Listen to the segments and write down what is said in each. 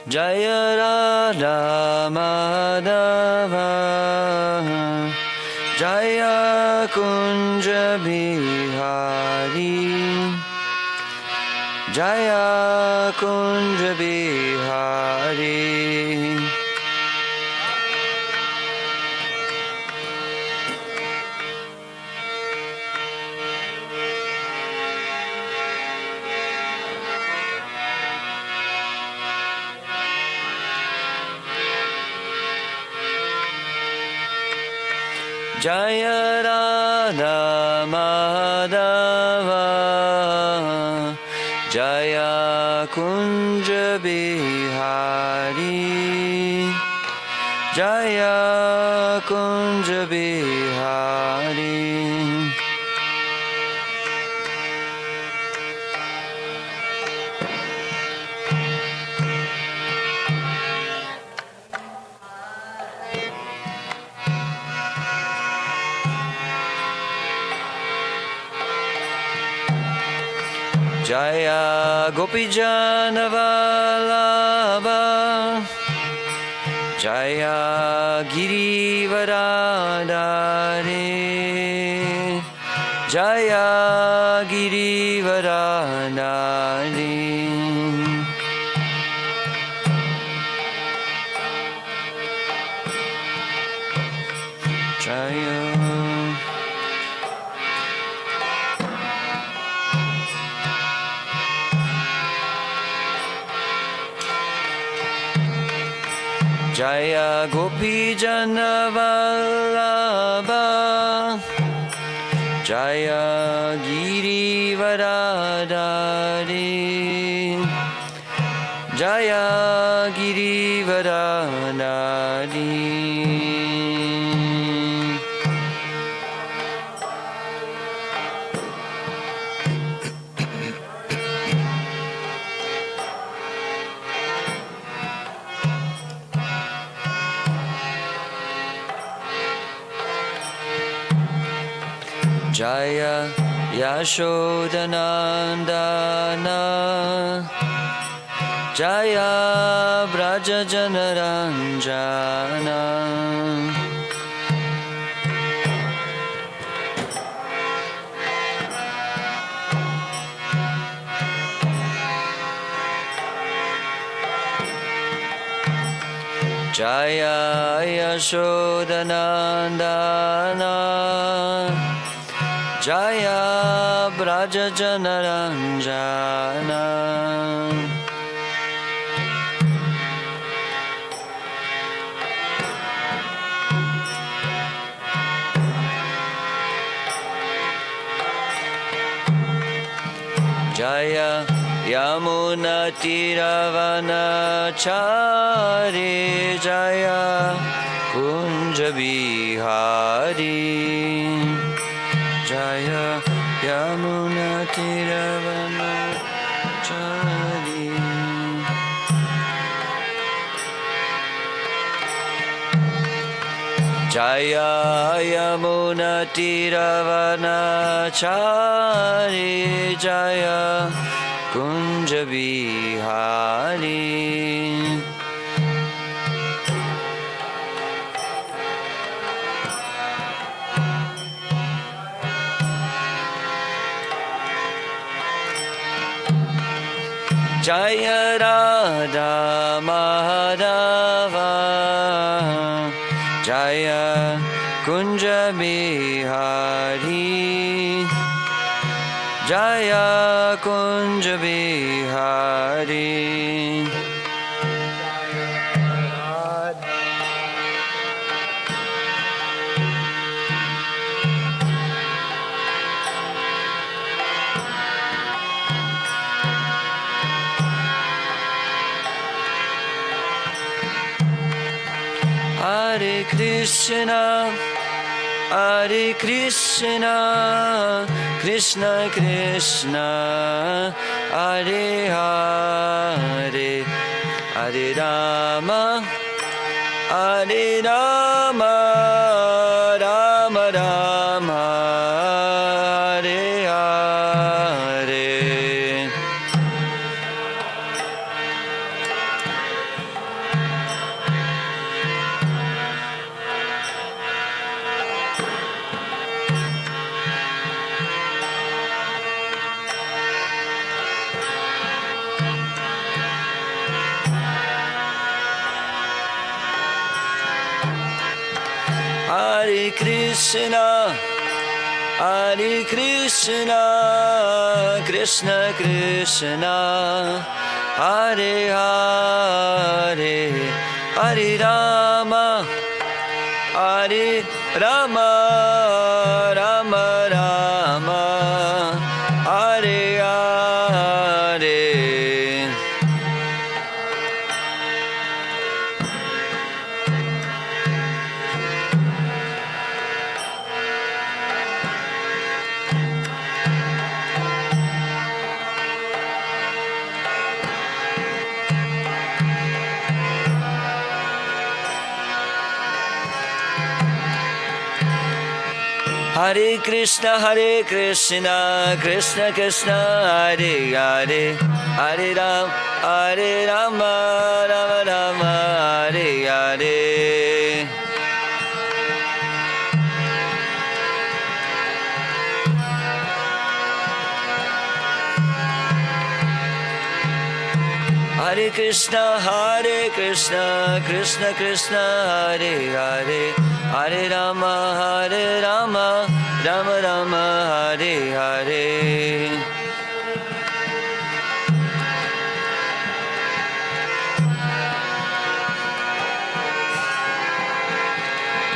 Jaya Radha Madhava Jaya Kunja Bihari Jaya Kunja Bihari Jaya Radha Madhava Jaya Kunja Bihari Jaya Kunja Bihari Jaya Gopijana Vallabha Jaya Girivaradhare Jaya Girivaradhare Jaya Jaya Gopijana Vallabha Jaya Girivaradhare Jaya Girivaradhare Jaya Yashodanandana Jaya Braja Janaranjana Jaya Yashodanandana Jaya Braja Janaranjana Jaya Yamuna Tiravanachari Jaya Kunja Bihari Jaya Yamuna Tiravanachari Jaya Yamuna Tiravanachari Jaya Kunja Bihari Jaya Radha Madhava Jaya Kunja Bihari Jaya Kunja Bihari Hare Krishna, Hare Krishna, Krishna Krishna, Hare Hare, Hare Rama, Hare Rama, Rama Rama, Hare Hare. Hare Krishna, Hare Krishna, Krishna Krishna, Hare Hare, Hare Rama, Hare Rama, Rama Rama, Hare Hare. Hare Krishna, Krishna Krishna, Hare Hare, Hare Rama, Rama Rama, Hare Hare. Hare Krishna, Krishna Krishna, Hare Hare, Hare Rama, Rama Rama, Hare Hare.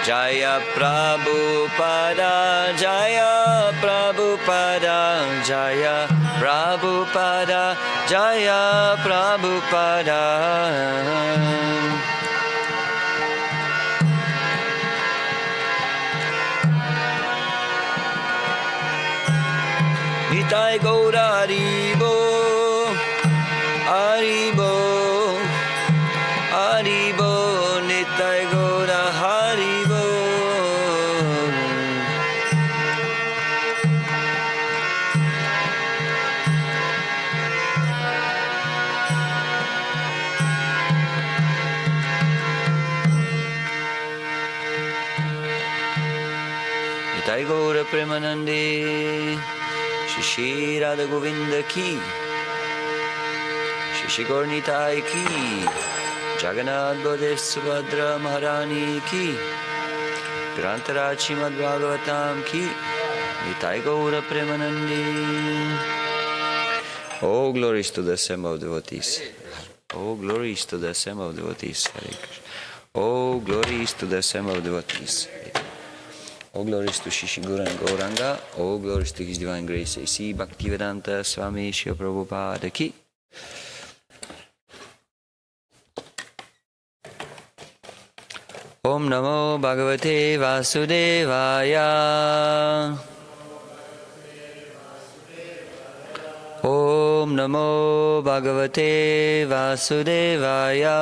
Jaya Prabhupada, Jaya Prabhupada, Jaya Prabhupada, Jaya Prabhupada. Nitai Gaura Haribo, Haribo, Haribo, Nitai Gaura Haribo. Nitai Gaura Premanande, Shri Radha Govinda ki, Shri Gaur Nitai ki, Jagannath Baladev Subhadra Maharani ki, Grantaraj Srimad Bhagavatam ki, Nitai Gaura Premanande. Oh, glories to the assembled devotees. Oh, glories to the assembled devotees. Hare Krishna. Oh, glories to the assembled devotees. All glories to Shri Guru and Gauranga. All glories to His Divine Grace. A.C. Bhaktivedanta Swami Srila Prabhupada ki. Om Namo Bhagavate Vasudevaya. Om Namo Bhagavate Vasudevaya.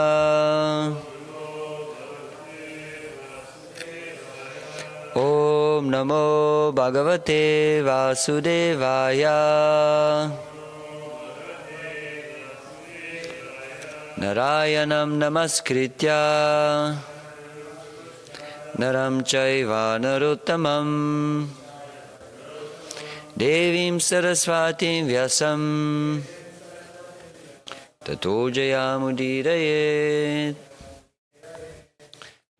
Om Namo Bhagavate Vasudevaya. Narayanam Namaskritya Naram Chaiva Narottamam Devim Saraswatim Vyasam Tato Jayamudirayet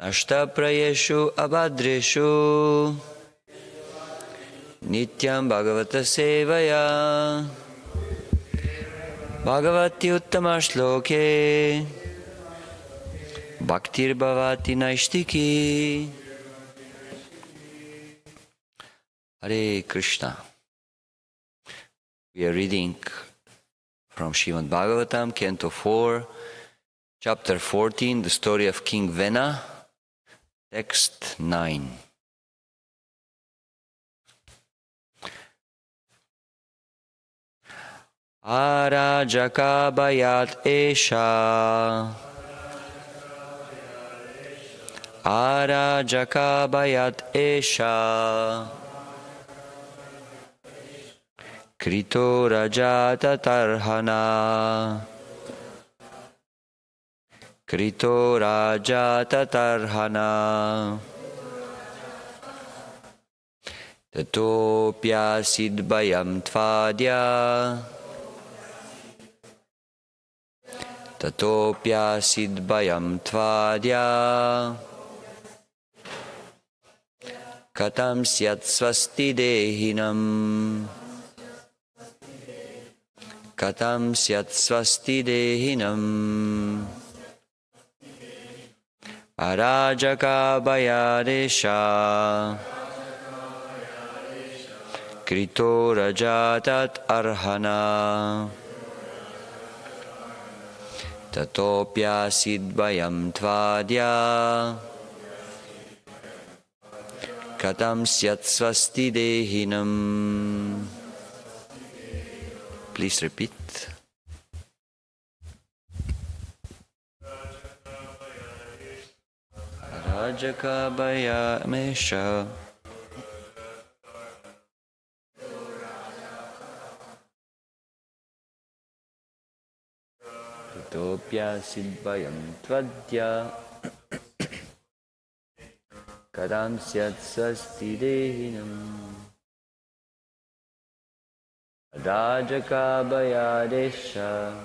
Ashtaprayeshu Abhadreshu Nityam Bhagavata Sevaya Bhagavati Uttama Shloke Bhaktir Bhavati Naishtiki. Hare Krishna. We are reading from Srimad Bhagavatam, Canto 4, Chapter 14, the story of King Vena, Text 9. Arajaka Bayat Esha Arajaka Bayat Esha Krito Rajata Tarhana Krito Rajata Tarhana Tatopya Sidbayam Tvadya Tatopya Sidbayam Tvadya katam syat svasti dehinam. Katam syat svasti dehinam. Arajaka bayadesha. Krito rajatat arhana. Tatopya sidvayam tvadya. Katam syat svasti dehinam. Please repeat. Rajaka bayamesha. Tatopya sidvayam tvadya. Kadam syat svasti dehinam. Rajaka bayadesha.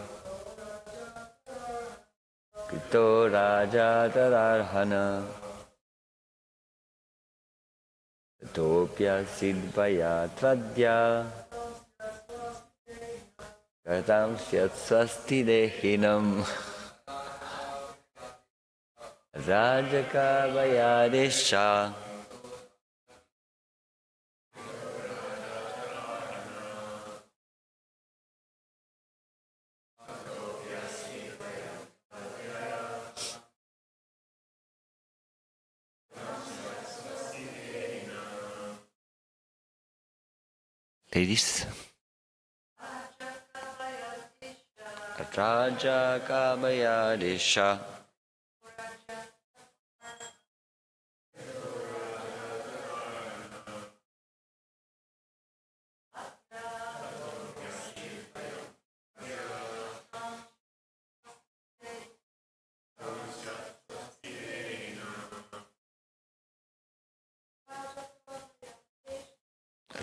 Krito raja tadarhana. Tatopya sidvaya tvadya. Kadam syat svasti dehinam. Rajaka bayadesha. Ladies. Rajaka bayadesha.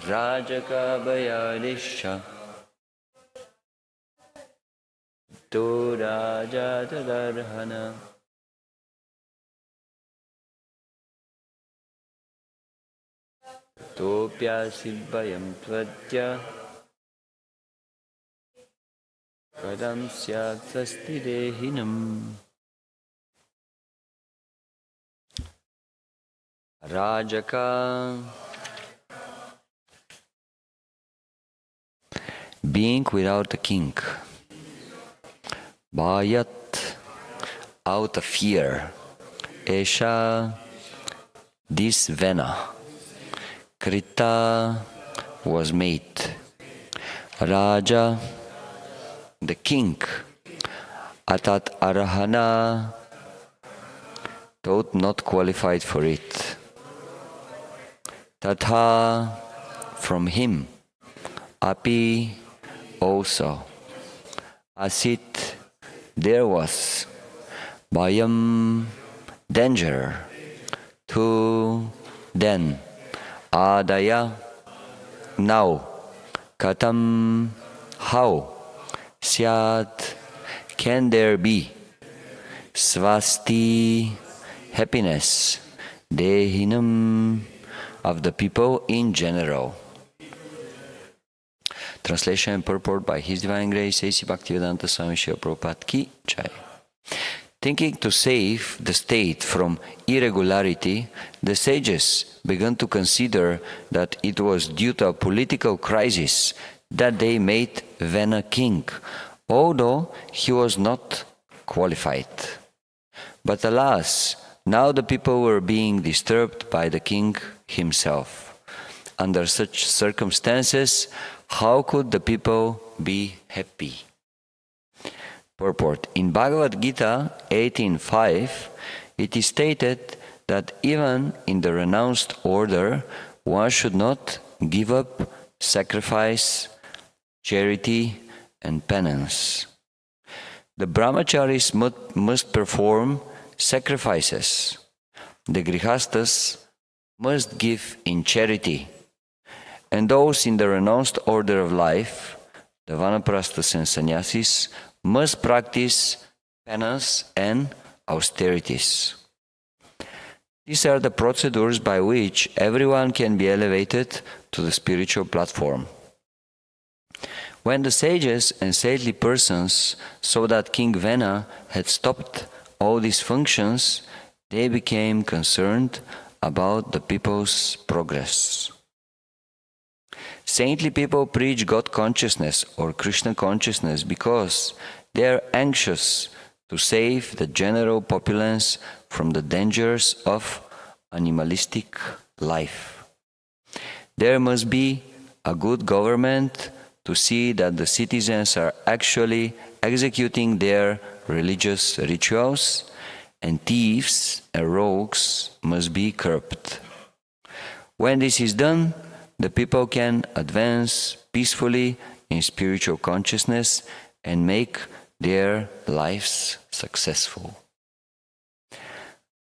Rajaka bayadesha. To raja tadarhana. Topya sidvayam tvadya. Kadam syat svasti dehinam. Rajaka. Being without a king. Bhayat, out of fear. Esha, this Vena. Krita was made. Raja, the king. Atat Arahana, thought not qualified for it. Tatha, from him. Api, also. Asit, there was. Bhayam, danger. To, then. Adaya, now. Katam, how. Syat, can there be. Svasti, happiness. Dehinam, of the people in general. Translation and purport by His Divine Grace A.C. Bhaktivedanta Swami Srila Prabhupada Ki Jai. Thinking to save the state from irregularity, the sages began to consider that it was due to a political crisis that they made Vena king, although he was not qualified. But alas, now the people were being disturbed by the king himself. Under such circumstances, how could the people be happy? Purport. In Bhagavad Gita 18.5, it is stated that even in the renounced order, one should not give up sacrifice, charity, and penance. The brahmacharis must perform sacrifices. The grihastas must give in charity. And those in the renounced order of life, the vanaprasthas and sannyasis, must practice penance and austerities. These are the procedures by which everyone can be elevated to the spiritual platform. When the sages and saintly persons saw that King Vena had stopped all these functions, they became concerned about the people's progress. Saintly people preach God consciousness or Krishna consciousness because they are anxious to save the general populace from the dangers of animalistic life. There must be a good government to see that the citizens are actually executing their religious rituals, and thieves and rogues must be curbed. When this is done, the people can advance peacefully in spiritual consciousness and make their lives successful.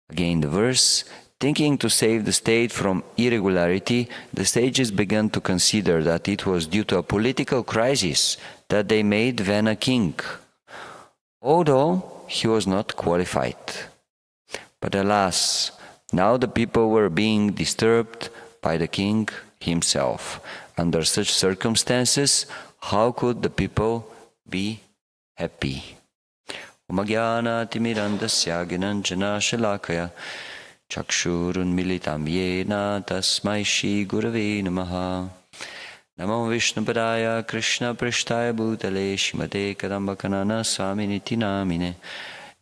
Again, the verse, thinking to save the state from irregularity, the sages began to consider that it was due to a political crisis that they made Vena king, although he was not qualified. But alas, now the people were being disturbed by the king himself. Under such circumstances, how could the people be happy? Magyana timirandasya ginanjana shalakaya chakshurun militam yena tasmai shri gurave namaha. Namo Vishnupadaya Krishna Prishtaya Bhutale Shrimate Kadambakanana Swaminiti Namine.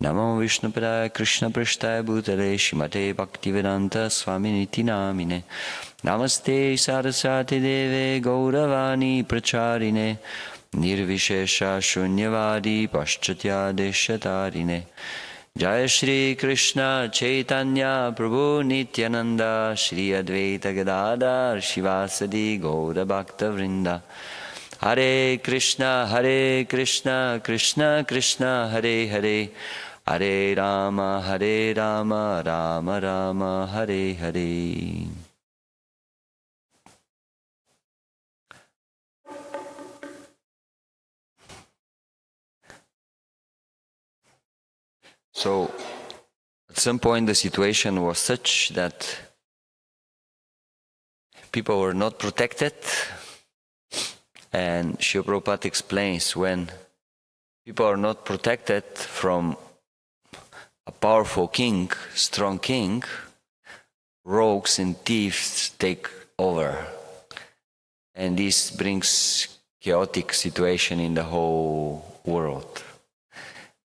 Namo Vishnupadaya Krishna Prishtaya Bhutale Shrimate Bhaktivedanta Swaminiti Namine. Namaste Saraswati Deve Gauravani Pracharine Nirvishesha Shunyavadi Paschatya Deshatarine. Jaya Shri Krishna Chaitanya Prabhu Nityananda Shri Advaita Gadadhar Shivasadi Gaura Bhakta Vrinda. Hare Krishna Krishna Krishna Hare Hare, Hare Rama Rama Rama Hare Hare. So, at some point the situation was such that people were not protected, and Srila Prabhupada explains when people are not protected from a powerful king, strong king, rogues and thieves take over. And this brings chaotic situation in the whole world.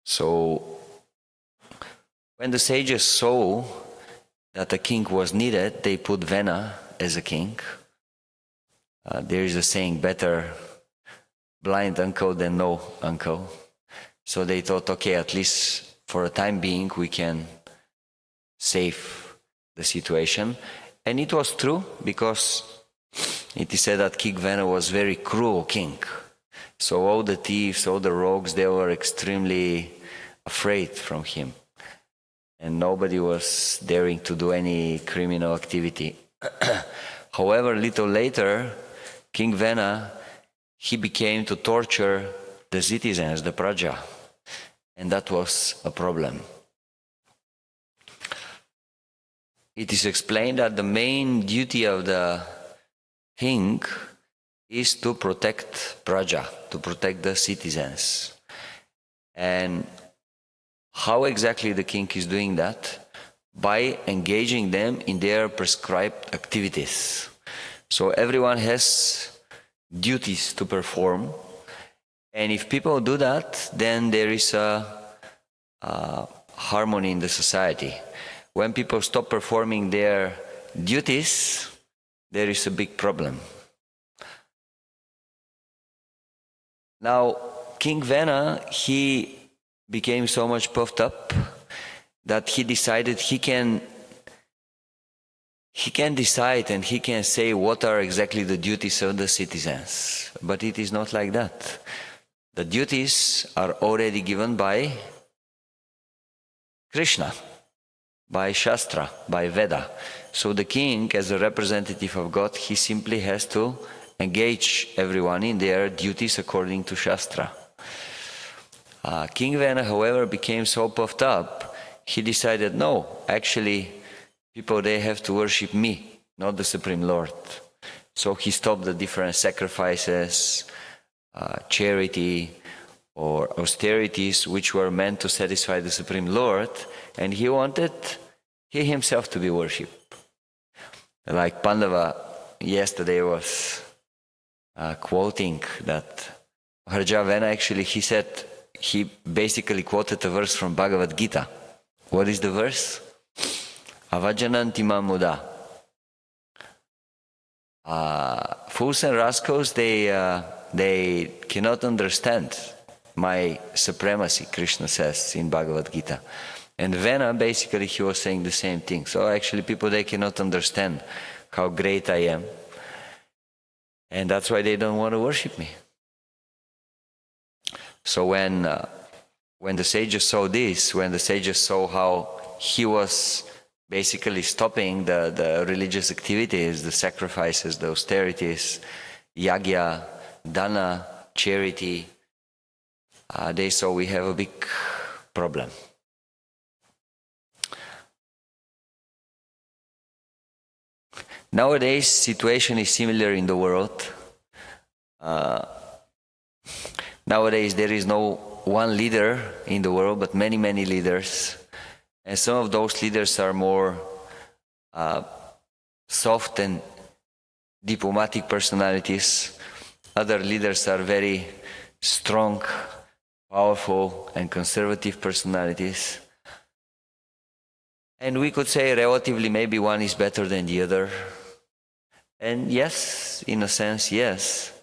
So, when the sages saw that a king was needed, they put Vena as a king. There is a saying, better blind uncle than no uncle. So they thought, okay, at least for a time being we can save the situation. And it was true, because it is said that King Vena was a very cruel king. So all the thieves, all the rogues, they were extremely afraid from him. And nobody was daring to do any criminal activity. However, a little later, King Vena, he became to torture the citizens, the praja. And that was a problem. It is explained that the main duty of the king is to protect praja, to protect the citizens. And how exactly the king is doing that? By engaging them in their prescribed activities. So everyone has duties to perform, and if people do that, then there is a harmony in the society. When people stop performing their duties, there is a big problem. Now, King Vena, he became so much puffed up that he decided he can decide and he can say what are exactly the duties of the citizens. But it is not like that. The duties are already given by Krishna, by Shastra, by Veda. So the king, as a representative of God, he simply has to engage everyone in their duties according to Shastra. King Vena, however, became so puffed up, he decided, no, actually, people, they have to worship me, not the Supreme Lord. So he stopped the different sacrifices, charity, or austerities which were meant to satisfy the Supreme Lord, and he wanted he himself to be worshipped. Like Pandava yesterday was quoting that Harjavena, actually he basically quoted a verse from Bhagavad Gita. What is the verse? Avajananti mamuda. Fools and rascals, they cannot understand my supremacy, Krishna says in Bhagavad Gita. And Vena, basically, he was saying the same thing. So actually people, they cannot understand how great I am. And that's why they don't want to worship me. So when the sages saw this, when the sages saw how he was basically stopping the religious activities, the sacrifices, the austerities, yagya, dana, charity, they saw we have a big problem. Nowadays, situation is similar in the world. Nowadays, there is no one leader in the world, but many, many leaders. And some of those leaders are more soft and diplomatic personalities. Other leaders are very strong, powerful, and conservative personalities. And we could say relatively maybe one is better than the other. And yes, in a sense, yes.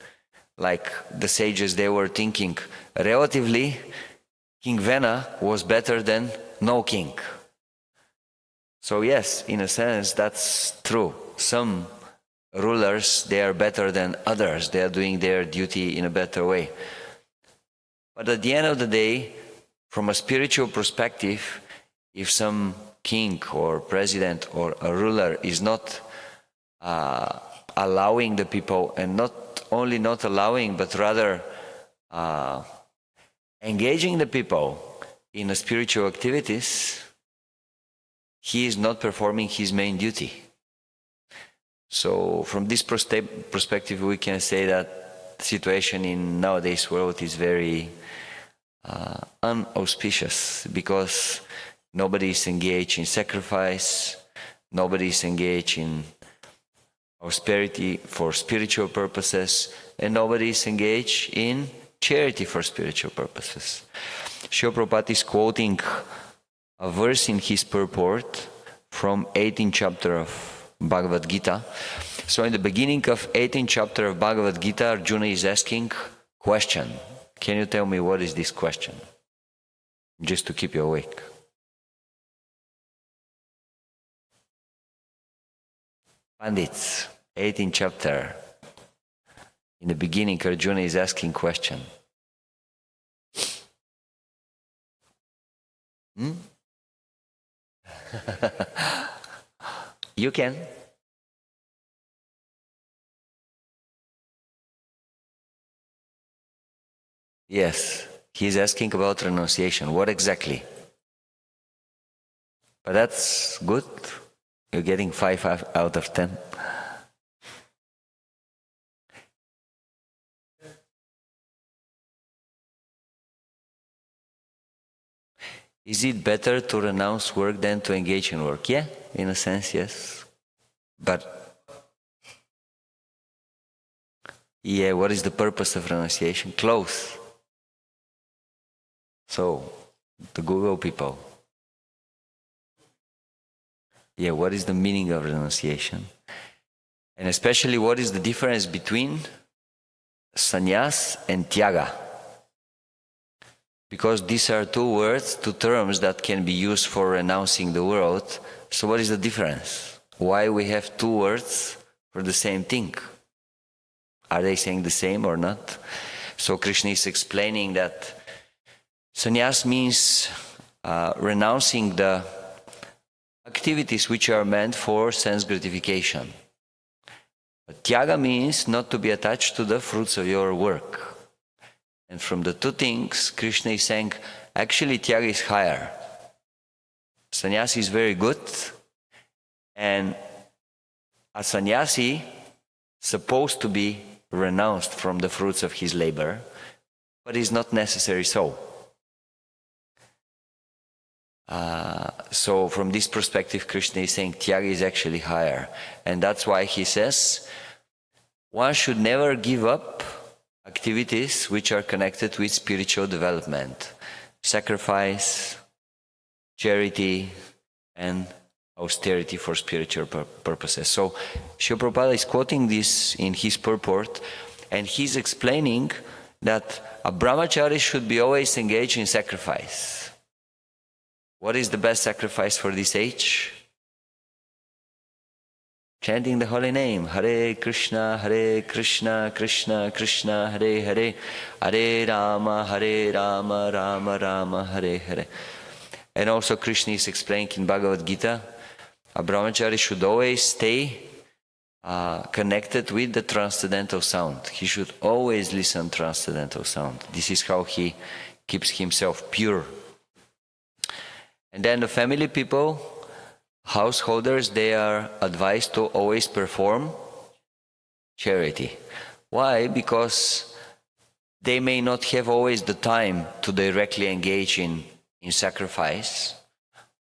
Like the sages, they were thinking, relatively, King Vena was better than no king. So yes, in a sense, that's true. Some rulers, they are better than others. They are doing their duty in a better way. But at the end of the day, from a spiritual perspective, if some king or president or a ruler is not allowing the people, and not only not allowing, but rather engaging the people in spiritual activities, he is not performing his main duty. So from this perspective, we can say that the situation in nowadays world is very unauspicious, because nobody is engaged in sacrifice, nobody is engaged in austerity for spiritual purposes, and nobody is engaged in charity for spiritual purposes. Srila Prabhupada is quoting a verse in his purport from 18th chapter of Bhagavad Gita. So in the beginning of 18th chapter of Bhagavad Gita, Arjuna is asking question. Can you tell me what is this question? Just to keep you awake. Pandits, 18th chapter. In the beginning, Arjuna is asking question. You can. Yes, he is asking about renunciation. What exactly? But that's good. You're getting 5 out of 10. Is it better to renounce work than to engage in work? Yeah, in a sense, yes. But, yeah, what is the purpose of renunciation? Close. So, the Google people. Yeah, what is the meaning of renunciation? And especially, what is the difference between sannyas and tyaga? Because these are two words, two terms that can be used for renouncing the world. So what is the difference? Why we have two words for the same thing? Are they saying the same or not? So Krishna is explaining that sannyas means renouncing the activities which are meant for sense gratification. But tyaga means not to be attached to the fruits of your work. And from the two things, Krishna is saying, actually tyaga is higher. Sannyas is very good, And a sannyasi supposed to be renounced from the fruits of his labor, but is not necessary so. So from this perspective, Krishna is saying Tyaga is actually higher. And that's why he says one should never give up activities which are connected with spiritual development. Sacrifice, charity, and austerity for spiritual purposes. So Srila Prabhupada is quoting this in his purport, and he's explaining that a brahmachari should be always engaged in sacrifice. What is the best sacrifice for this age? Chanting the holy name, Hare Krishna, Krishna Krishna, Hare Hare, Hare Rama, Rama Rama, Hare Hare. And also Krishna is explaining in Bhagavad Gita, a brahmachari should always stay connected with the transcendental sound. He should always listen to transcendental sound. This is how he keeps himself pure. And then the family people, householders, they are advised to always perform charity. Why? Because they may not have always the time to directly engage in sacrifice,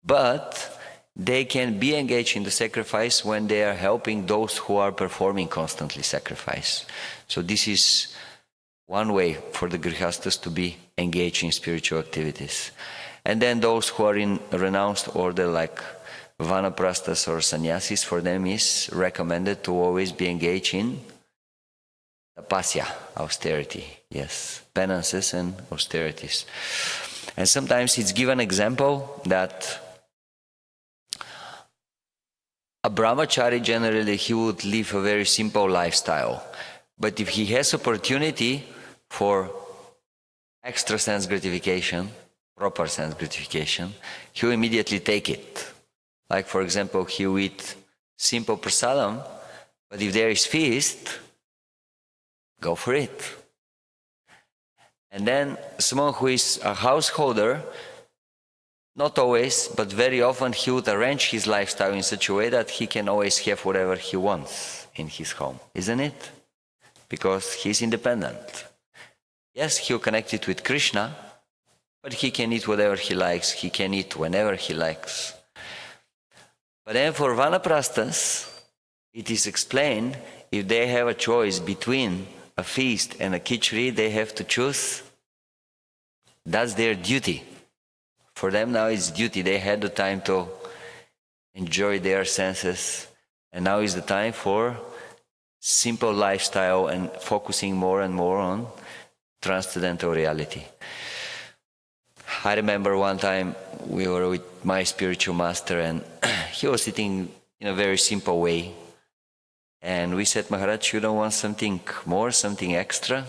but they can be engaged in the sacrifice when they are helping those who are performing constantly sacrifice. So this is one way for the grihastas to be engaged in spiritual activities. And then those who are in renounced order like vanaprasthas or sannyasis, for them is recommended to always be engaged in tapasya, austerity. Yes, penances and austerities. And sometimes it's given example that a brahmachari generally he would live a very simple lifestyle. But if he has opportunity for extra sense gratification, proper sense gratification, he will immediately take it. Like for example, he will eat simple prasadam, but if there is feast, go for it. And then someone who is a householder, not always, but very often he would arrange his lifestyle in such a way that he can always have whatever he wants in his home, isn't it? Because he's independent. Yes, he'll connect it with Krishna, but he can eat whatever he likes, he can eat whenever he likes. But then for vanaprasthas, it is explained, if they have a choice between a feast and a khichdi, they have to choose. That's their duty. For them now it's duty. They had the time to enjoy their senses, and now is the time for simple lifestyle and focusing more and more on transcendental reality. I remember one time we were with my spiritual master, and he was sitting in a very simple way. And we said, Maharaj, you don't want something more, something extra?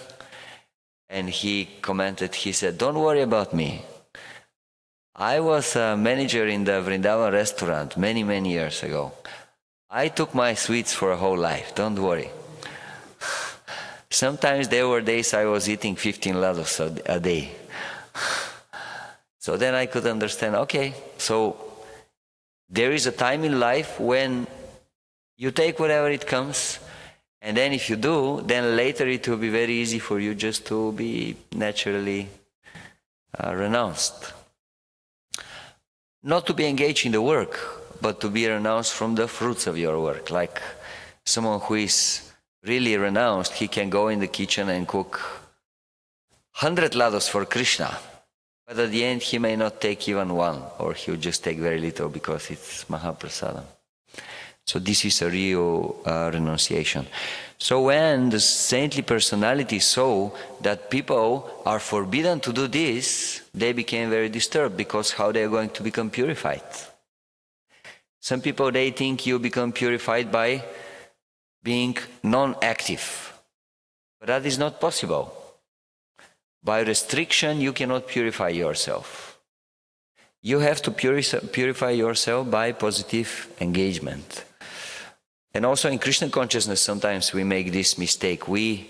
And he commented, he said, don't worry about me. I was a manager in the Vrindavan restaurant many, many years ago. I took my sweets for a whole life, don't worry. Sometimes there were days I was eating 15 ladus a day. So then I could understand, okay, so there is a time in life when you take whatever it comes, and then if you do, then later it will be very easy for you just to be naturally renounced. Not to be engaged in the work, but to be renounced from the fruits of your work. Like someone who is really renounced, he can go in the kitchen and cook 100 ladus for Krishna. But at the end, he may not take even one, or he'll just take very little because it's Mahaprasadam. So this is a real renunciation. So when the saintly personality saw that people are forbidden to do this, they became very disturbed, because how they are going to become purified? Some people, they think you become purified by being non-active. But that is not possible. By restriction, you cannot purify yourself. You have to purify yourself by positive engagement. And also in Krishna consciousness, sometimes we make this mistake. We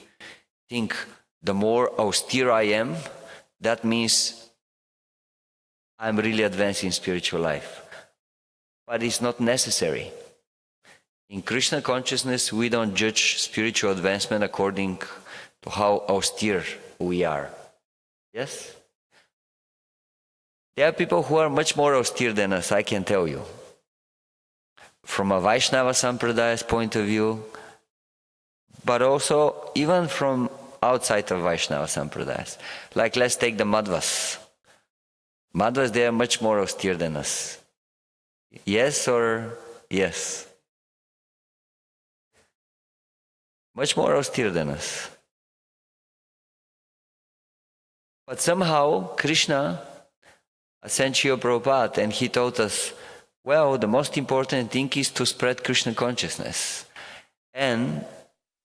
think the more austere I am, that means I'm really advancing in spiritual life. But it's not necessary. In Krishna consciousness, we don't judge spiritual advancement according to how austere we are. Yes? There are people who are much more austere than us, I can tell you. From a Vaishnava Sampradaya's point of view, but also even from outside of Vaishnava Sampradayas. Like, let's take the Madhvas. Madhvas, they are much more austere than us. Yes or yes? Much more austere than us. But somehow Krishna sent Srila Prabhupada and he taught us, well, the most important thing is to spread Krishna consciousness. And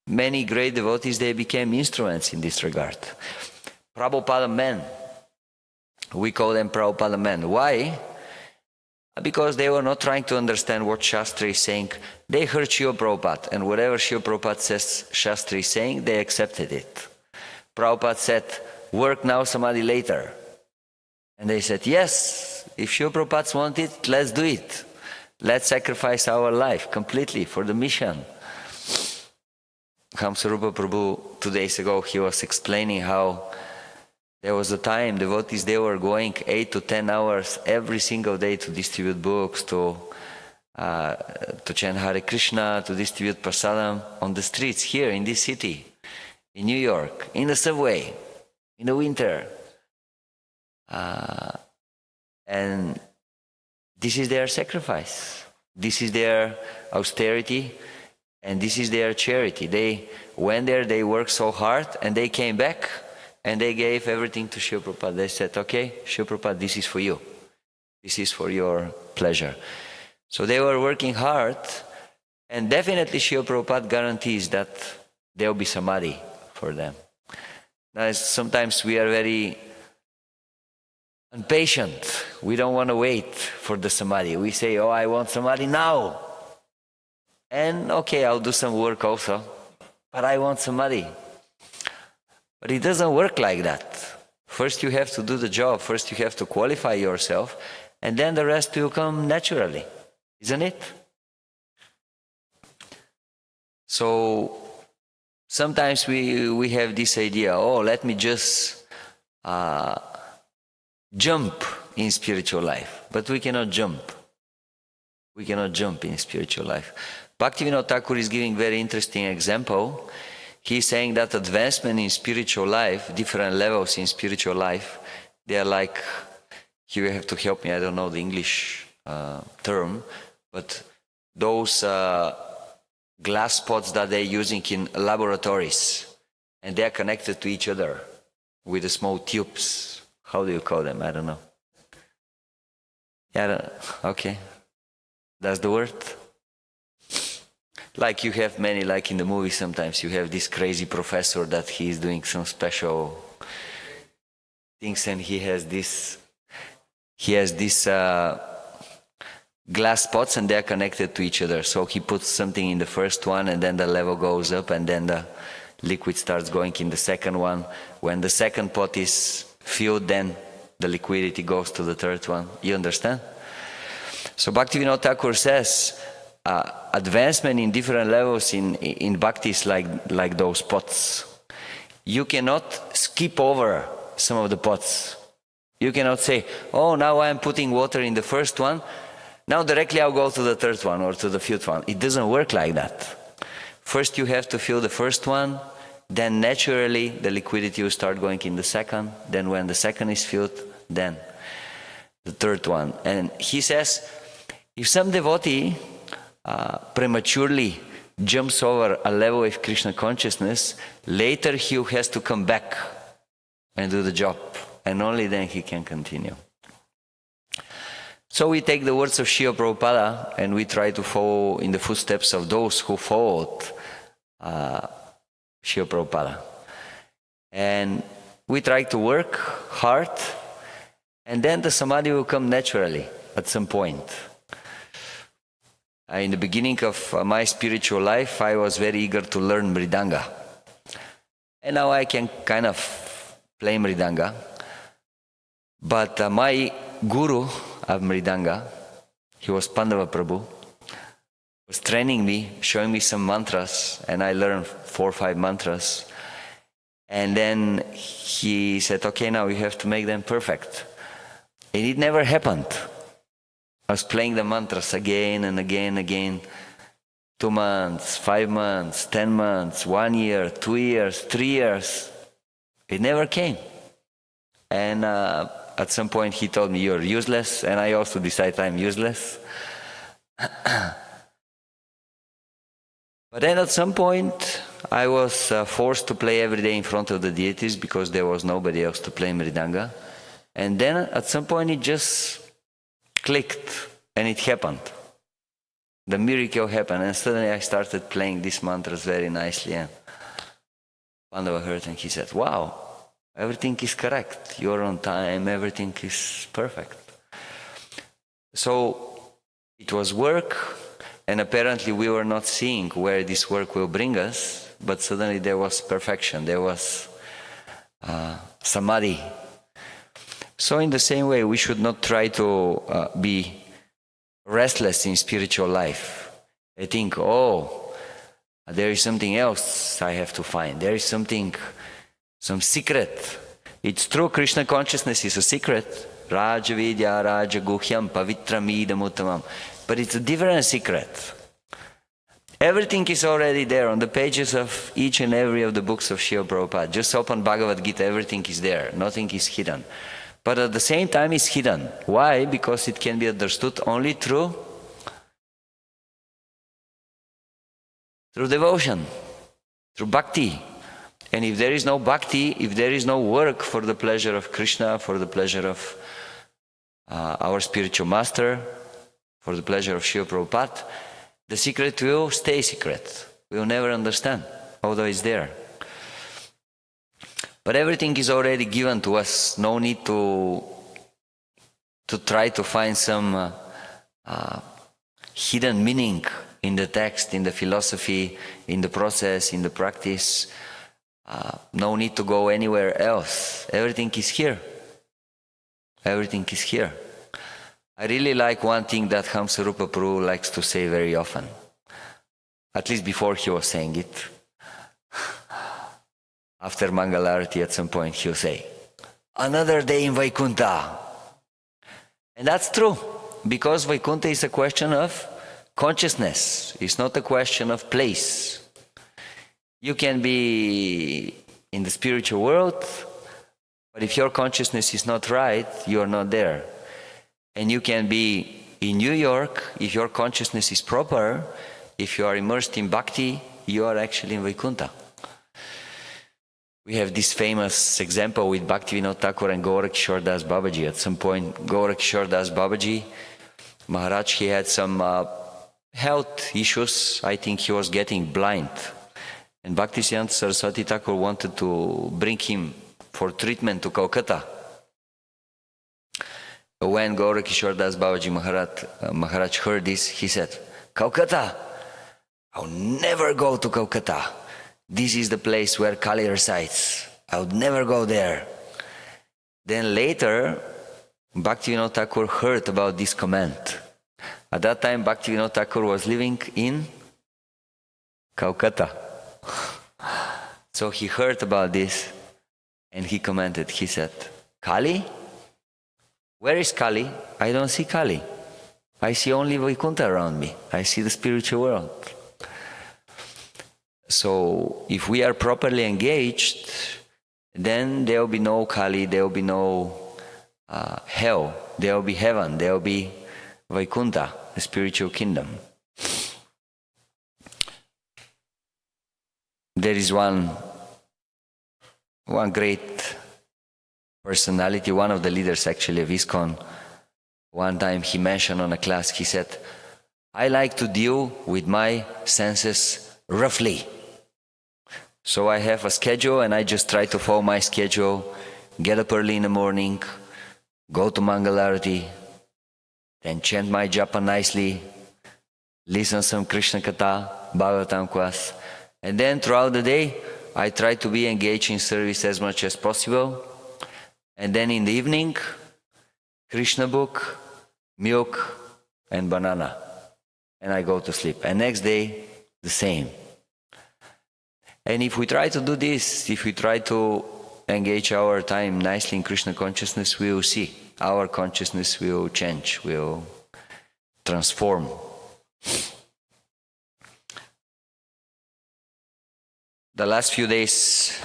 many great devotees, they became instruments in this regard. Prabhupada men. We call them Prabhupada men. Why? Because they were not trying to understand what Shastra is saying. They heard Srila Prabhupada, and whatever Srila Prabhupada says Shastra is saying, they accepted it. Prabhupada said, work now, samadhi later. And they said, yes, if Srila Prabhupada wants it, let's do it. Let's sacrifice our life completely for the mission. Hamsarupa Prabhu, 2 days ago, he was explaining how there was a time devotees, they were going 8 to 10 hours every single day to distribute books, to chant Hare Krishna, to distribute prasadam on the streets here in this city, in New York, in the subway, in the winter. And this is their sacrifice. This is their austerity, and this is their charity. They went there, they worked so hard, and they came back, and they gave everything to Srila Prabhupada. They said, okay, Srila Prabhupada, this is for you. This is for your pleasure. So they were working hard, and definitely Srila Prabhupada guarantees that there will be samadhi for them. Now, sometimes we are very impatient. We don't want to wait for the samadhi. We say, oh, I want samadhi now. And okay, I'll do some work also, but I want samadhi. But it doesn't work like that. First you have to do the job, first you have to qualify yourself, and then the rest will come naturally, isn't it? So sometimes we have this idea, oh, let me just jump in spiritual life. But we cannot jump. We cannot jump in spiritual life. Bhaktivinoda Thakur is giving very interesting example. He's saying that advancement in spiritual life, different levels in spiritual life, they are like, here you have to help me, I don't know the English term, but those glass pots that they're using in laboratories, and they're connected to each other with the small tubes. How do you call them? I don't know. Yeah, okay. That's the word? Like you have many, like in the movie sometimes, you have this crazy professor that he is doing some special things, and he has this glass pots, and they're connected to each other. So he puts something in the first one, and then the level goes up, and then the liquid starts going in the second one. When the second pot is filled, then the liquidity goes to the third one. You understand? So Bhaktivinoda Thakur says, advancement in different levels in bhakti is like those pots. You cannot skip over some of the pots. You cannot say, oh, now I'm putting water in the first one, now directly I'll go to the third one or to the fifth one. It doesn't work like that. First you have to fill the first one, then naturally the liquidity will start going in the second, then when the second is filled, then the third one. And he says, if some devotee prematurely jumps over a level of Krishna consciousness, later he has to come back and do the job, and only then he can continue. So we take the words of Srila Prabhupada and we try to follow in the footsteps of those who followed Srila Prabhupada. And we try to work hard, and then the samadhi will come naturally at some point. In the beginning of my spiritual life, I was very eager to learn Mridanga. And now I can kind of play Mridanga. But my guru of Mridanga, he was Pandava Prabhu. was training me, showing me some mantras, and I learned 4 or 5 mantras. And then he said, okay, now you have to make them perfect. And it never happened. I was playing the mantras again and again and again. 2 months, 5 months, 10 months, 1 year, 2 years, 3 years. It never came. And at some point he told me, you're useless. And I also decided I'm useless. But then at some point I was forced to play every day in front of the deities because there was nobody else to play Mridanga. And then at some point it just clicked and it happened. The miracle happened, and suddenly I started playing these mantras very nicely. And Pandava heard and he said, wow, everything is correct. You're on time, everything is perfect. So it was work, and apparently we were not seeing where this work will bring us, but suddenly there was perfection, there was samadhi. So in the same way, we should not try to be restless in spiritual life. I think, oh, there is something else I have to find. There is some secret. It's true, Krishna consciousness is a secret. Raja Vidya, Raja Guhyam, Pavitram Idam Uttamam. But it's a different secret. Everything is already there on the pages of each and every of the books of Srila Prabhupada. Just open Bhagavad Gita, everything is there. Nothing is hidden. But at the same time it's hidden. Why? Because it can be understood only through devotion, through bhakti. And if there is no bhakti, if there is no work for the pleasure of Krishna, for the pleasure of our spiritual master, for the pleasure of Srila Prabhupada, the secret will stay secret. We will never understand, although it's there. But everything is already given to us. No need to try to find some hidden meaning in the text, in the philosophy, in the process, in the practice. No need to go anywhere else. Everything is here. Everything is here. I really like one thing that Hamsa Rupa Prabhu likes to say very often. At least before he was saying it. After Mangalarati at some point he'll say, another day in Vaikuntha. And that's true, because Vaikuntha is a question of consciousness. It's not a question of place. You can be in the spiritual world, but if your consciousness is not right, you are not there. And you can be in New York, if your consciousness is proper, if you are immersed in bhakti, you are actually in Vaikuntha. We have this famous example with Bhaktivinoda Thakur and Gaurakishore Das Babaji. At some point, Gaurakishore Das Babaji, Maharaj, he had some health issues. I think he was getting blind. And Bhaktisiddhanta Saraswati Thakur wanted to bring him for treatment to Calcutta. When Gaurakishore Das Babaji Maharaj heard this, he said, Calcutta, I'll never go to Calcutta. This is the place where Kali resides. I would never go there. Then later, Bhaktivinoda Thakur heard about this comment. At that time, Bhaktivinoda Thakur was living in Calcutta. So he heard about this and he commented. He said, Kali? Where is Kali? I don't see Kali. I see only Vaikuntha around me. I see the spiritual world. So if we are properly engaged, then there will be no Kali, there will be no hell, there will be heaven, there will be Vaikuntha, the spiritual kingdom. There is one great personality, one of the leaders actually of ISKCON. One time he mentioned on a class, he said, I like to deal with my senses roughly. So I have a schedule and I just try to follow my schedule, get up early in the morning, go to Mangalarati, then chant my japa nicely, listen some Krishna Katha, Bhagavatam class, and then throughout the day I try to be engaged in service as much as possible. And then in the evening, Krishna book, milk and banana. and I go to sleep. And next day, the same. And if we try to do this, if we try to engage our time nicely in Krishna consciousness, we will see our consciousness will change, will transform. The last few days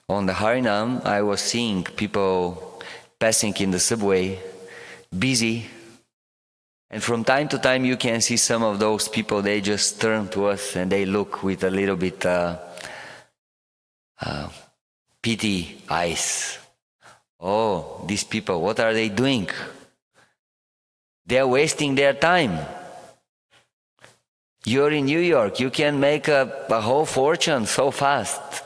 on the Harinam, I was seeing people passing in the subway, busy. And from time to time you can see some of those people, they just turn to us and they look with a little bit pity eyes. Oh, these people, what are they doing? They are wasting their time. You're in New York, you can make a whole fortune so fast.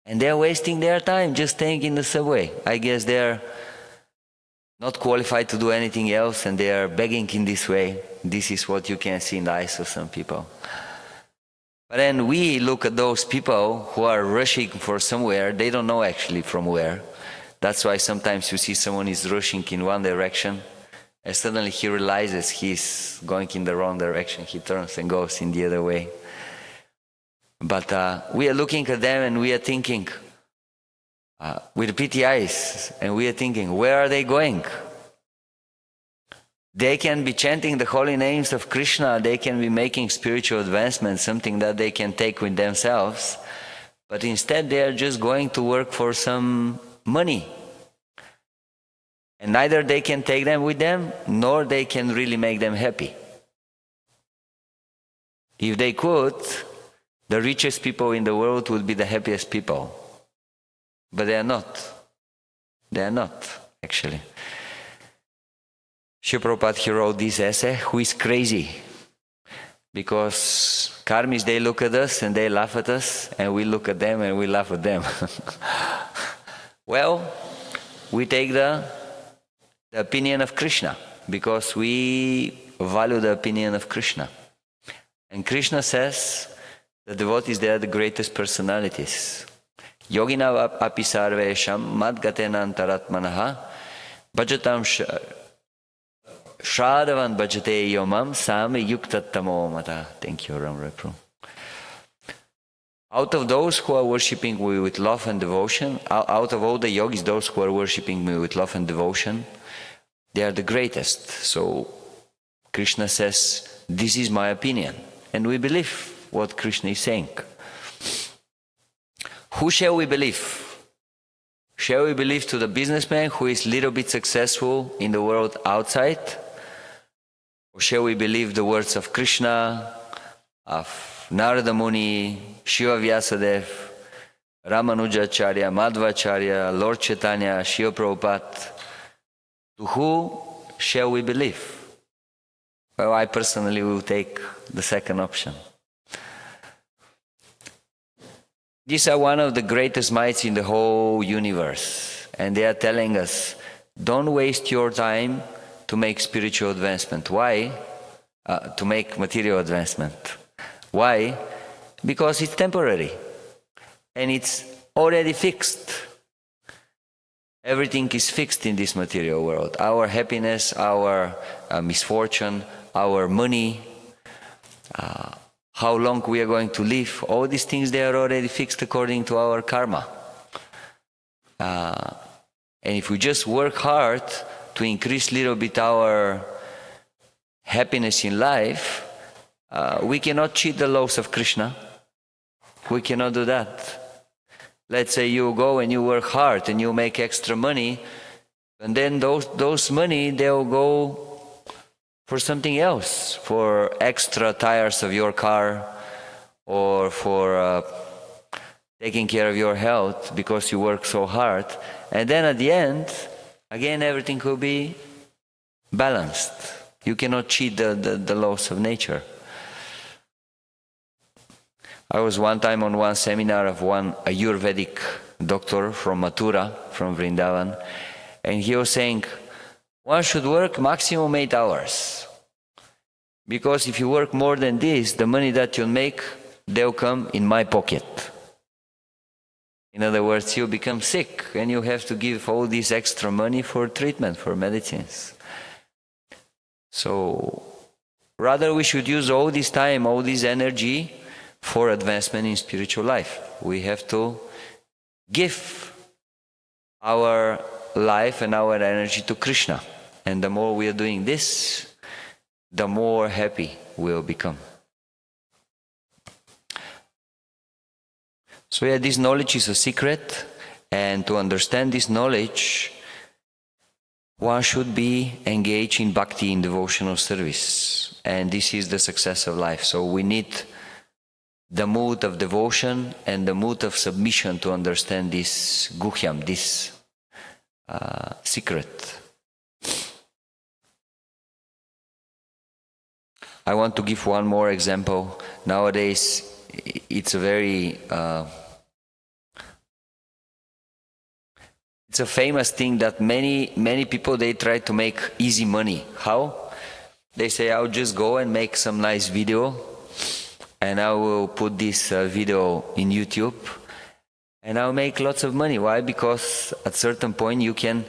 And they're wasting their time just staying in the subway. I guess they're not qualified to do anything else and they are begging in this way. This is what you can see in the eyes of some people. But then we look at those people who are rushing for somewhere, they don't know actually from where. That's why sometimes you see someone is rushing in one direction and suddenly he realizes he's going in the wrong direction. He turns and goes in the other way. But we are looking at them and we are thinking, with pity eyes, and we are thinking, where are they going? They can be chanting the holy names of Krishna, they can be making spiritual advancement, something that they can take with themselves, but instead they are just going to work for some money. And neither they can take them with them, nor they can really make them happy. If they could, the richest people in the world would be the happiest people. But they are not. They are not, actually. Srila Prabhupada, he wrote this essay, Who is Crazy? Because karmis, they look at us and they laugh at us, and we look at them and we laugh at them. Well, we take the opinion of Krishna, because we value the opinion of Krishna. And Krishna says, the devotees, they are the greatest personalities. Yogina api sarvesham madgatena antaratmanaha bhajatam Shadavan bhajate yomam sami yuktattamo mata. Thank you, Ram Repro. Out of those who are worshipping me with love and devotion, out of all the yogis, those who are worshipping me with love and devotion, they are the greatest. So Krishna says, this is my opinion. And we believe what Krishna is saying. Who shall we believe? Shall we believe to the businessman who is a little bit successful in the world outside? Or shall we believe the words of Krishna, of Narada Muni, Shiva Vyasadeva, Ramanujacharya, Madhvacharya, Lord Chaitanya, Srila Prabhupada? To who shall we believe? Well, I personally will take the second option. These are one of the greatest minds in the whole universe. And they are telling us, don't waste your time to make spiritual advancement. Why? To make material advancement. Why? Because it's temporary. And it's already fixed. Everything is fixed in this material world. Our happiness, our misfortune, our money, how long we are going to live, all these things, they are already fixed according to our karma. And if we just work hard to increase a little bit our happiness in life, we cannot cheat the laws of Krishna. We cannot do that. Let's say you go and you work hard and you make extra money, and then those money, they'll go for something else, for extra tires of your car, or for taking care of your health because you work so hard. And then at the end, again, everything will be balanced. You cannot cheat the laws of nature. I was one time on one seminar of one Ayurvedic doctor from Mathura, from Vrindavan, and he was saying, one should work maximum 8 hours. Because if you work more than this, the money that you make, they'll come in my pocket. In other words, you become sick and you have to give all this extra money for treatment, for medicines. So Rather, we should use all this time, all this energy for advancement in spiritual life. We have to give our life and our energy to Krishna. And the more we are doing this, the more happy we'll become. So yeah, this knowledge is a secret, and to understand this knowledge, one should be engaged in bhakti, in devotional service. And this is the success of life. So we need the mood of devotion and the mood of submission to understand this guhyam, this secret. I want to give one more example. Nowadays, it's a very it's a famous thing that many people, they try to make easy money. How? They say, I'll just go and make some nice video, and I will put this video in YouTube, and I'll make lots of money. Why? Because at certain point you can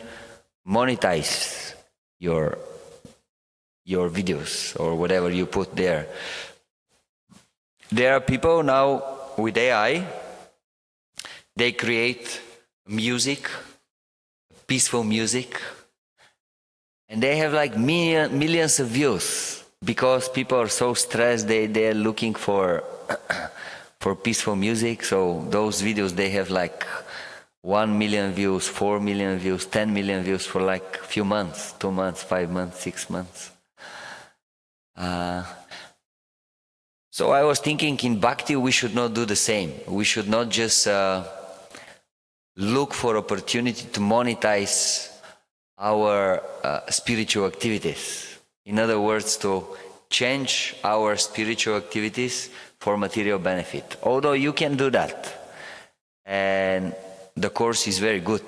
monetize your videos or whatever you put there. There are people now with AI, they create music, peaceful music, and they have like millions of views because people are so stressed. They're looking for peaceful music. So those videos, they have like 1 million views, 4 million views, 10 million views for like a few months, 2 months, 5 months, 6 months. So I was thinking, in bhakti we should not do the same. We should not just look for opportunity to monetize our spiritual activities. In other words, to change our spiritual activities for material benefit. Although you can do that, and the course is very good.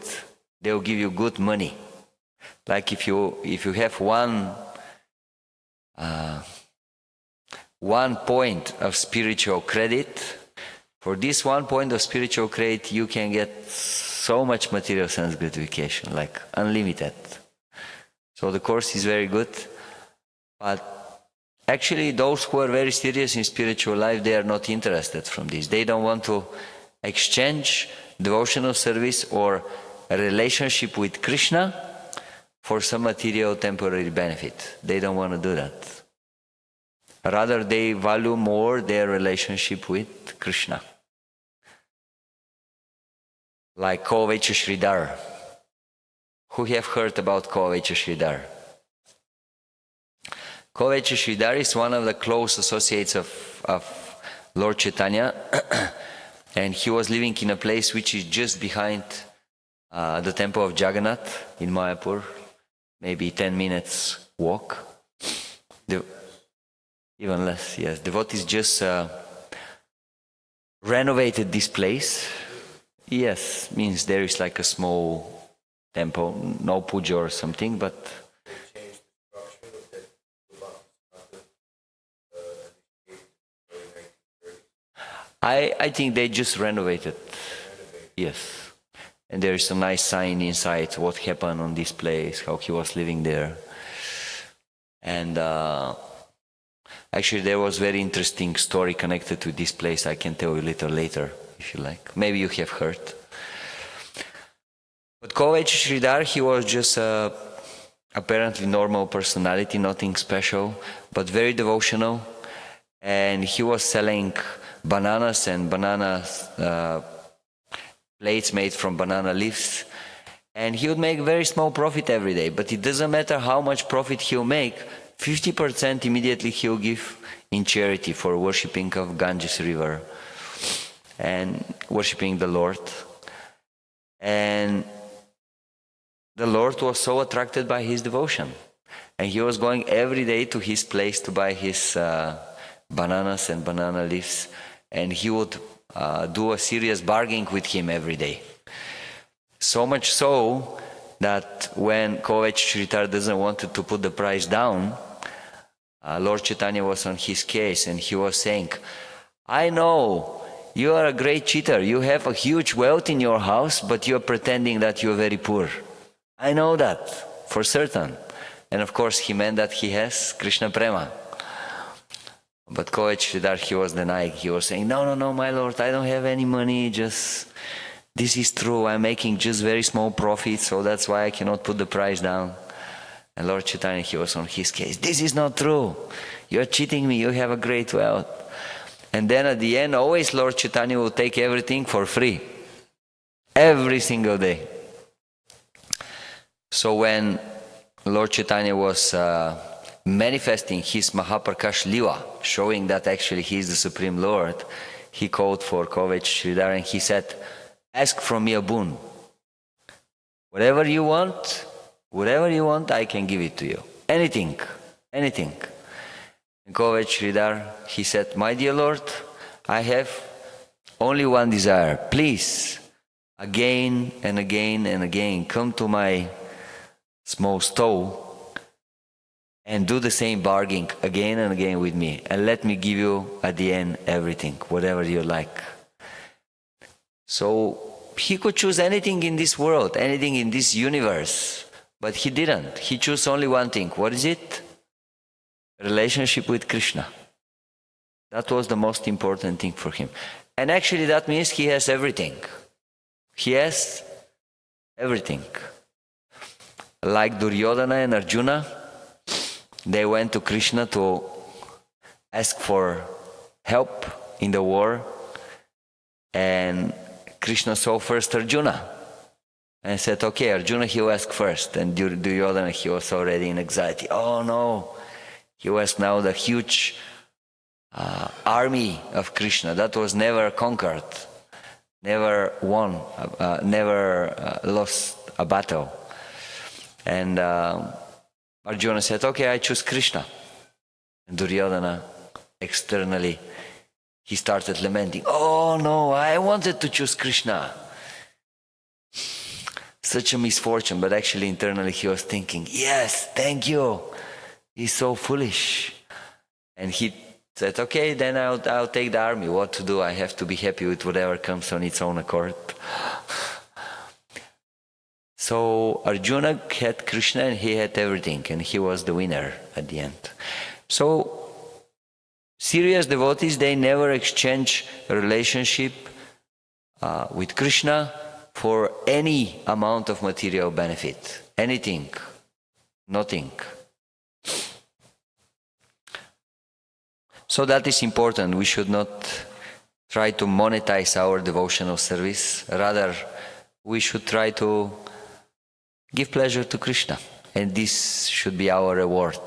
They will give you good money. Like if you have one point of spiritual credit, for this 1 point of spiritual credit you can get so much material sense gratification, like unlimited. So the course is very good, but actually those who are very serious in spiritual life, they are not interested from this. They don't want to exchange devotional service or a relationship with Krishna for some material temporary benefit. They don't want to do that. Rather, they value more their relationship with Krishna. Like Kovacha Sridhar. Who have heard about Kovacha Sridhar? Kovacha Sridhar is one of the close associates of Lord Chaitanya, and he was living in a place which is just behind the temple of Jagannath in Mayapur, maybe 10 minutes walk. Even less, yes. Devotees just renovated this place. Yes, means there is like a small temple, no puja or something, but I think they just renovated. Yes. And there is a nice sign inside what happened on this place, how he was living there. And actually there was very interesting story connected to this place. I can tell you a little later, if you like. Maybe you have heard. But Kovacha Sridhar, he was just apparently normal personality, nothing special, but very devotional. And he was selling bananas and plates made from banana leaves. And he would make very small profit every day. But it doesn't matter how much profit he'll make, 50% immediately he'll give in charity for worshipping of Ganges river and worshipping the Lord. And the Lord was so attracted by his devotion. And he was going every day to his place to buy his bananas and banana leaves. And he would do a serious bargaining with him every day. So much so that when Kovacha Sridhar doesn't want to put the price down, Lord Chaitanya was on his case and he was saying, I know you are a great cheater. You have a huge wealth in your house, but you are pretending that you are very poor. I know that for certain. And of course he meant that he has Krishna Prema. But Kovet Sridhar, he was denying. He was saying, no, my Lord, I don't have any money, just, this is true, I'm making just very small profits, so that's why I cannot put the price down. And Lord Chaitanya, he was on his case. This is not true. You're cheating me, you have a great wealth. And then at the end, always Lord Chaitanya will take everything for free. Every single day. So when Lord Chaitanya was manifesting his Mahaprakash Lila, showing that actually he is the Supreme Lord, he called for Kovet Sridhar and he said, ask from me a boon. Whatever you want, I can give it to you. Anything. And Kovet Sridhar, he said, my dear Lord, I have only one desire. Please, again and again, come to my small stove and do the same bargaining again and again with me. And let me give you at the end everything, whatever you like. So he could choose anything in this world, anything in this universe. But he didn't. He chose only one thing. What is it? Relationship with Krishna. That was the most important thing for him. And actually that means he has everything. He has everything. Like Duryodhana and Arjuna, they went to Krishna to ask for help in the war. And Krishna saw first Arjuna and said, okay, Arjuna, he will ask first. And Duryodhana, he was already in anxiety. Oh no, he was now the huge army of Krishna that was never conquered, never won, never lost a battle. And Arjuna said, okay, I choose Krishna. And Duryodhana, externally, he started lamenting, oh no, I wanted to choose Krishna. Such a misfortune, but actually internally he was thinking, yes, thank you. He's so foolish. And he said, okay, then I'll take the army. What to do? I have to be happy with whatever comes on its own accord. So Arjuna had Krishna and he had everything, and he was the winner at the end. So serious devotees, they never exchange a relationship with Krishna for any amount of material benefit. Anything, nothing. So that is important. We should not try to monetize our devotional service. Rather, we should try to give pleasure to Krishna. And this should be our reward.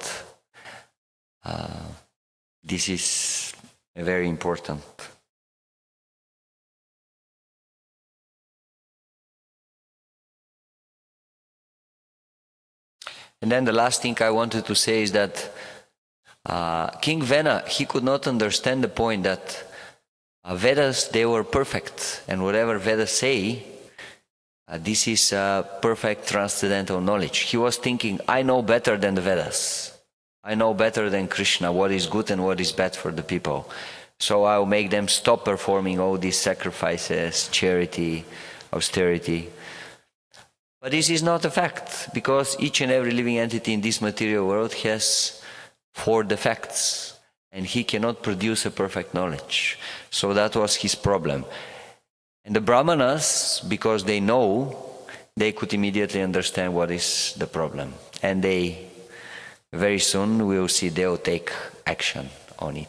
This is very important. And then the last thing I wanted to say is that King Vena, he could not understand the point that Vedas, they were perfect. And whatever Vedas say, this is perfect transcendental knowledge. He was thinking, I know better than the Vedas. I know better than Krishna what is good and what is bad for the people. So I'll make them stop performing all these sacrifices, charity, austerity. But this is not a fact, because each and every living entity in this material world has 4 defects, and he cannot produce a perfect knowledge. So that was his problem. And the Brahmanas, because they know, they could immediately understand what is the problem. And they, very soon, we will see they'll take action on it.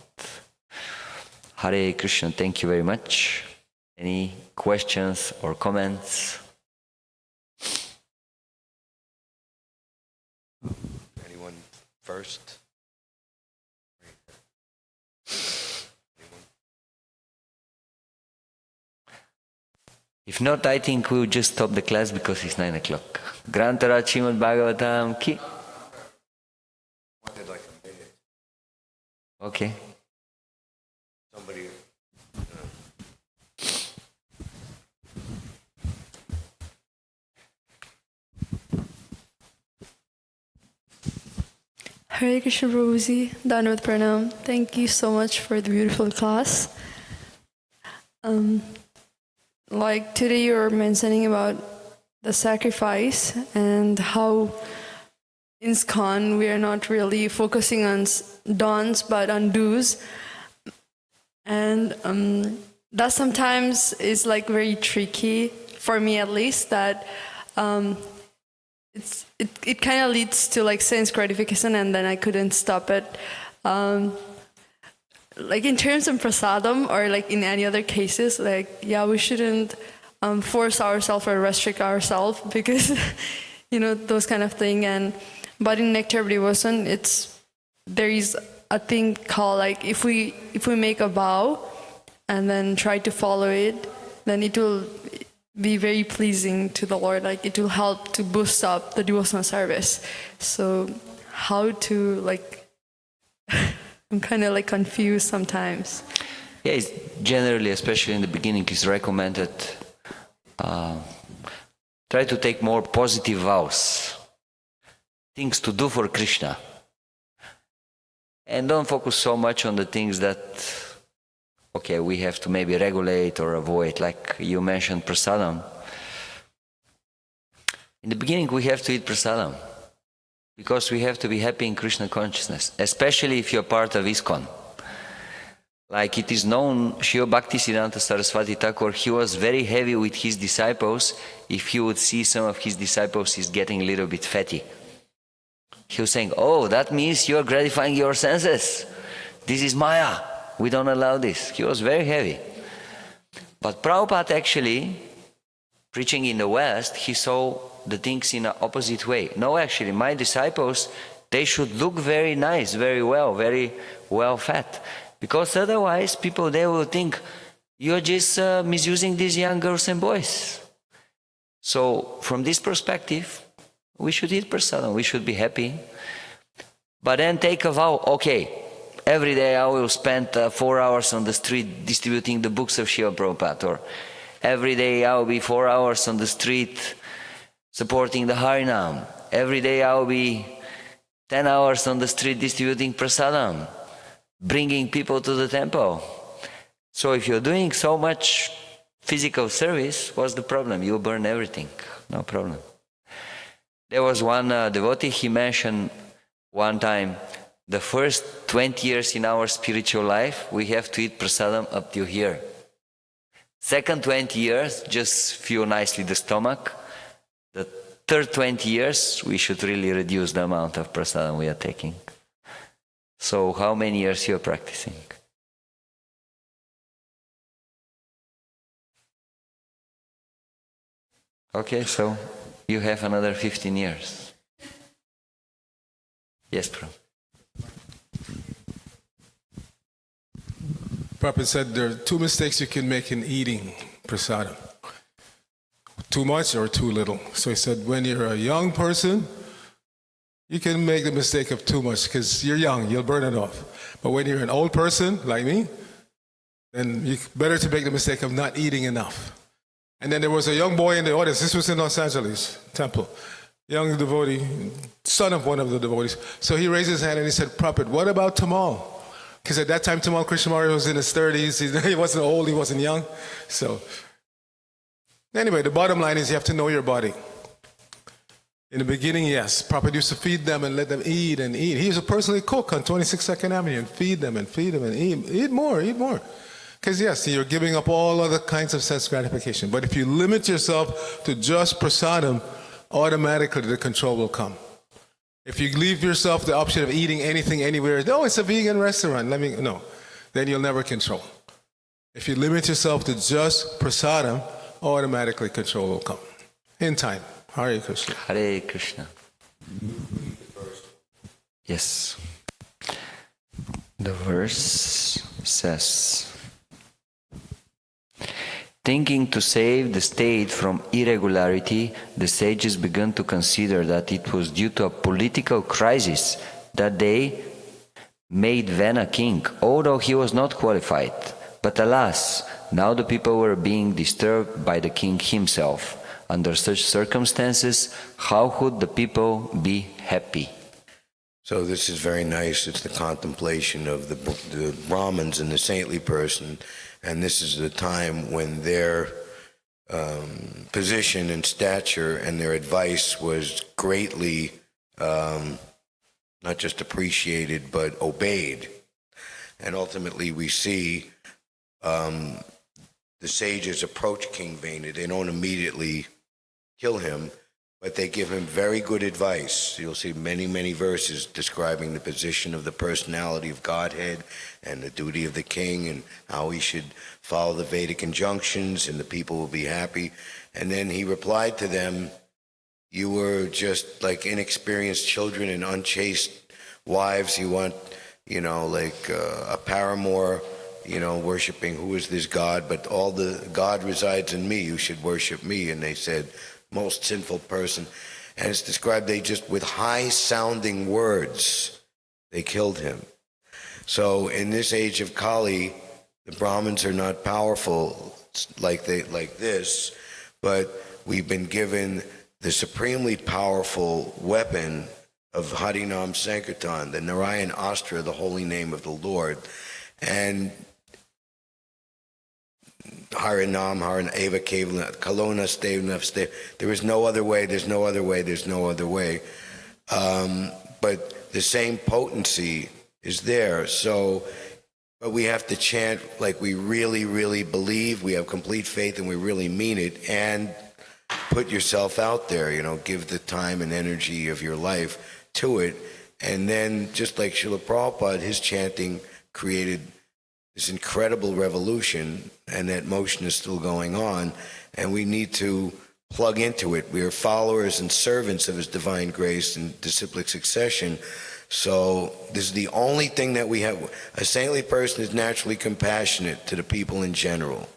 Hare Krishna, thank you very much. Any questions or comments? Anyone first? If not, I think we'll just stop the class because it's 9 o'clock. Grantara Srimad Bhagavatam ki. Wanted like a minute. Okay. Somebody. Hare Krishna Prabhuji, Dandavat Pranam. Thank you so much for the beautiful class. Like today you were mentioning about the sacrifice and how ISKCON, we are not really focusing on dons but on do's, and that sometimes is like very tricky for me, at least. That it kind of leads to like sense gratification, and then I couldn't stop it. Like in terms of prasadam or like in any other cases, like we shouldn't force ourselves or restrict ourselves because those kind of thing. But in nectar devotion, there is a thing called like if we make a vow and then try to follow it, then it will be very pleasing to the Lord. Like it will help to boost up the devotional service. So how to like I'm kind of like confused sometimes. Yeah, it's generally, especially in the beginning, it's recommended try to take more positive vows, things to do for Krishna, and don't focus so much on the things that we have to maybe regulate or avoid, like you mentioned prasadam. In the beginning we have to eat prasadam because we have to be happy in Krishna consciousness, especially if you're part of ISKCON. Like it is known, Srila Bhaktisiddhanta Saraswati Thakur, he was very heavy with his disciples. If he would see some of his disciples is getting a little bit fatty, he was saying, oh, that means you're gratifying your senses. This is Maya. We don't allow this. He was very heavy. But Prabhupada actually, preaching in the West, he saw the things in an opposite way. No, actually, my disciples, they should look very nice, very well fed. Because otherwise, people, they will think, you're just misusing these young girls and boys. So, from this perspective, we should eat prasadam, we should be happy. But then take a vow, okay, every day I will spend 4 hours on the street distributing the books of Srila Prabhupada, or every day I will be 4 hours on the street supporting the Harinam. Every day I will be 10 hours on the street distributing prasadam, bringing people to the temple. So if you're doing so much physical service, what's the problem? You burn everything, no problem. There was one devotee, he mentioned one time, the first 20 years in our spiritual life, we have to eat prasadam up to here. Second 20 years, just fuel nicely the stomach. The third 20 years, we should really reduce the amount of prasadam we are taking. So how many years you are practicing? Okay, so you have another 15 years. Yes, Prabhu. Prabhupada said there are two mistakes you can make in eating prasadam. Too much or too little. So he said when you're a young person, you can make the mistake of too much because you're young, you'll burn it off. But when you're an old person, like me, then it's better to make the mistake of not eating enough. And then there was a young boy in the audience, this was in Los Angeles temple, young devotee, son of one of the devotees. So he raised his hand and he said, Prabhupada, what about Tamal? Because at that time, Tamal Krishnamurti was in his 30s. He wasn't old, he wasn't young. So anyway, the bottom line is you have to know your body. In the beginning, yes, Prabhupada used to feed them and let them eat and eat. He used to personally cook on 26nd Avenue and feed them and eat more. Because yes, you're giving up all other kinds of sense gratification. But if you limit yourself to just prasadam, automatically the control will come. If you leave yourself the option of eating anything anywhere, no, it's a vegan restaurant, then you'll never control. If you limit yourself to just prasadam, automatically control will come. In time. Hare Krishna. Hare Krishna. Yes. The verse says, thinking to save the state from irregularity, the sages began to consider that it was due to a political crisis that they made Vena king, although he was not qualified. But alas, now the people were being disturbed by the king himself. Under such circumstances, how could the people be happy? So this is very nice. It's the contemplation of the Brahmins and the saintly person, and this is the time when their position and stature and their advice was greatly not just appreciated, but obeyed. And ultimately we see the sages approach King Vena. They don't immediately kill him, but they give him very good advice. You'll see many, many verses describing the position of the personality of Godhead and the duty of the king and how he should follow the Vedic injunctions and the people will be happy. And then he replied to them, you were just like inexperienced children and unchaste wives. You want, a paramour, worshiping who is this God, but all the God resides in me. You should worship me. And they said, most sinful person. And it's described they just with high sounding words, they killed him. So in this age of Kali, the Brahmins are not powerful like this, but we've been given the supremely powerful weapon of Harinam Sankirtan, the Narayan Astra, the holy name of the Lord. And Harinam, Eva Kevala, Kalona Stevna, there is no other way, there's no other way, there's no other way. But the same potency is there. So, but we have to chant like we really, really believe, we have complete faith and we really mean it, and put yourself out there, give the time and energy of your life to it. And then, just like Srila Prabhupada, his chanting created this incredible revolution, and that motion is still going on, and we need to plug into it. We are followers and servants of His divine grace and disciplic succession. So this is the only thing that we have. A saintly person is naturally compassionate to the people in general,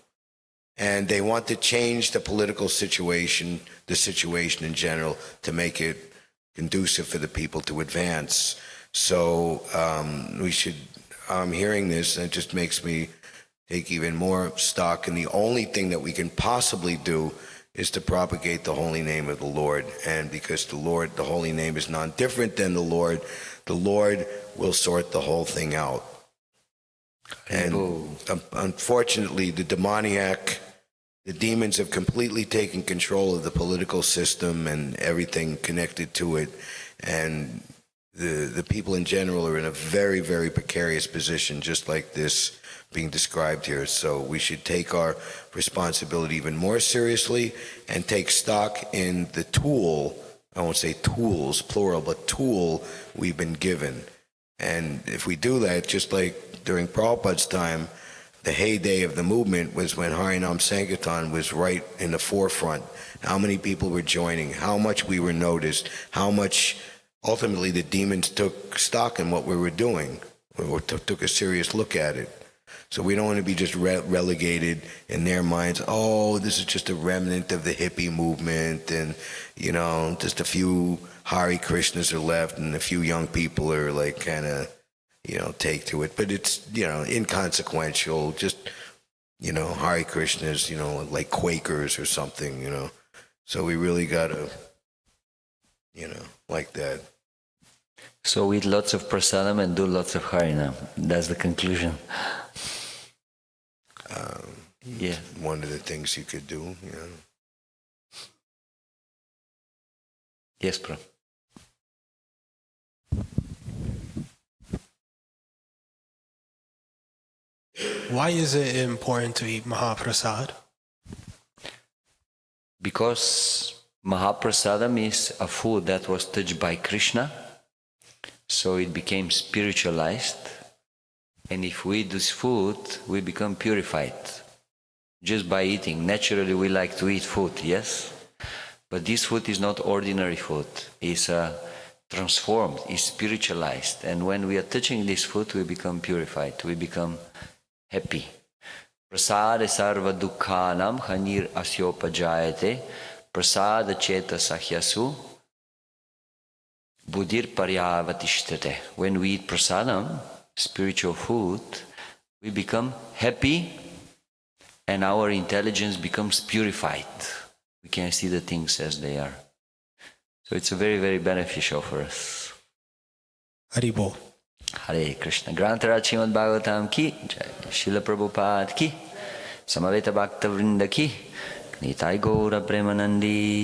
and they want to change the political situation, the situation in general, to make it conducive for the people to advance. So we should, I'm hearing this, and it just makes me take even more stock. And the only thing that we can possibly do is to propagate the holy name of the Lord. And because the Lord, the holy name is non-different than the Lord will sort the whole thing out. And unfortunately, the demons have completely taken control of the political system and everything connected to it. And the people in general are in a very, very precarious position, just like this being described here. So we should take our responsibility even more seriously and take stock in the tool, I won't say tools, plural, but tool we've been given. And if we do that, just like during Prabhupada's time, the heyday of the movement was when Harinam Sankirtan was right in the forefront. How many people were joining, how much we were noticed, how much ultimately the demons took stock in what we were doing, or took a serious look at it. So we don't want to be just relegated in their minds, oh, this is just a remnant of the hippie movement, and, just a few Hare Krishnas are left, and a few young people are like kind of, take to it. But it's, inconsequential, just, Hare Krishnas, like Quakers or something, So we really got to, like that. So eat lots of prasadam and do lots of harinam. That's the conclusion. Yeah. One of the things you could do, Yes, bro. Why is it important to eat Mahaprasad? Because Mahaprasadam is a food that was touched by Krishna, so it became spiritualized. And if we eat this food, we become purified just by eating. Naturally, we like to eat food, yes? But this food is not ordinary food. It's transformed, it's spiritualized. And when we are touching this food, we become purified, we become happy. Prasada sarva dukkhanam hanir asyopajayate prasada cheta sahyasu buddhir paryavatishtate. When we eat prasadam, spiritual food, we become happy and our intelligence becomes purified. We can see the things as they are. So it's very, very beneficial for us. Haribol. Hare Krishna. Grantara Srimad Bhagavatam ki, Jai Srila Prabhupada ki, Samaveta Bhakta Vrinda ki, Nitai Gaura Premanandi.